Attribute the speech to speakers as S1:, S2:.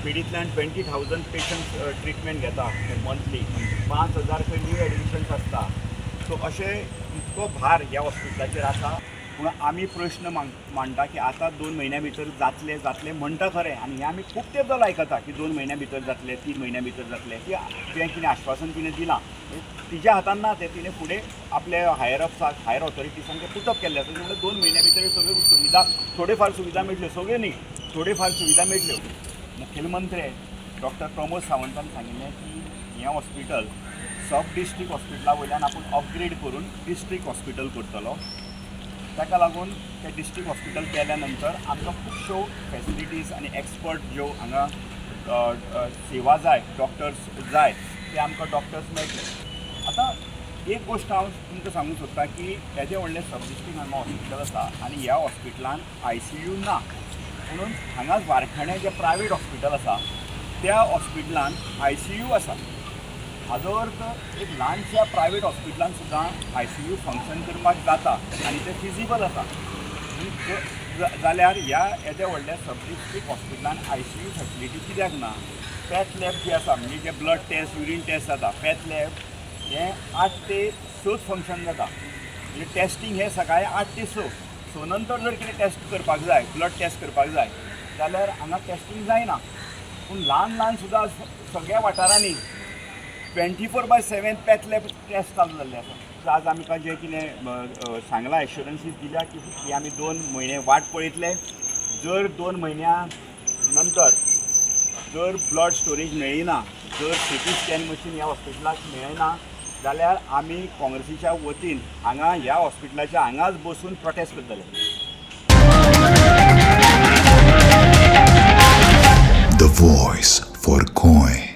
S1: पिडींतल्यान 20,000 patients treatment घेता monthly, 5,000 खंय new admissions आसता. सो अशें इतको भार ह्या हॉस्पिटलाचेर आसा. पूण आमी प्रश्न मांडटा की आतां 2 म्हयन्या भितर जातलें म्हणटा खरें, आनी हें आमी खूब तेंप जालो आयकता की 2 म्हयन्या भितर जातलें, 3 म्हयन्या भितर जातलें. की जें कितें आश्वासन तिणें दिलां तिच्या हातान ना तें. तिणें फुडें आपले हायर ऑथॉरिटीजांक पुटअप केल्लें आसा. म्हणजे 2 म्हयन्या भितर सगळ्यो सुविधा, थोड्यो सुविधा मेळटल्यो, सगळ्यो न्ही, थोड्यो सुविधा मेळटल्यो. मुखेलमंत्री डॉक्टर प्रमोद सावंतान सांगिल्लें की हें हॉस्पिटल सब डिस्ट्रिक्ट हॉस्पिटला वयल्यान आपूण अपग्रेड करून डिस्ट्रिक्ट हॉस्पिटल करतलो. ताका लागून तें डिस्ट्रिक्ट हॉस्पिटल केल्या नंतर आमकां खुबश्यो फॅसिलिटीज आनी एक्सपर्ट ज्यो हांगा सेवा जाय, डॉक्टर्स जाय, ते आमकां डॉक्टर्स मेळटले. आतां एक गोश्ट हांव तुमकां सांगूंक सोदतां की येदें व्हडलें सब डिस्ट्रिक्ट हांगा हॉस्पिटल आसा आनी ह्या हॉस्पिटलान ICU ना. म्हणून हांगाच वारखाण्यां जें प्रायवेट हॉस्पिटल आसा त्या हॉस्पिटलान ICU आसा. हाजो अर्थ एक ल्हानशा प्रायवेट हॉस्पिटलान सुद्दां ICU फंक्शन करपाक जाता आनी तें फिजिबल आसा. जाल्यार ह्या येदें व्हडल्या सब डिस्ट्रिक्ट हॉस्पिटलान ICU फॅसिलिटी कित्याक ना? पॅथ लॅब जी आसा, म्हणजे जे ब्लड टेस्ट, युरीन टेस्ट जाता, पॅथ लॅब हें 8 ते 6 फंक्शन जाता. म्हणजे टेस्टींग हें सकाळीं 8 ते 6 नंतर जर कितें टेस्ट करपाक जाय, ब्लड टेस्ट करपाक जाय जाल्यार हांगा टेस्टींग जायना. पूण ल्हान सुद्दां सगळ्या वाठारांनी 24/7 पॅथ लॅब टेस्ट चालू जाल्ले आसा. सो आज आमकां जें कितें सांगलां, एश्युरन्सीस दिल्या की आमी 2 म्हयने वाट पळयतले. जर 2 म्हयन्या नंतर जर ब्लड स्टोरेज मेळिना, जर CT स्कॅन मशीन ह्या हॉस्पिटलाक मेळना जाल्यार आमी काँग्रेसीच्या वतीन हांगा ह्या हॉस्पिटलाच्या हांगाच बसून प्रोटेस्ट करतले.
S2: The voice for Coin.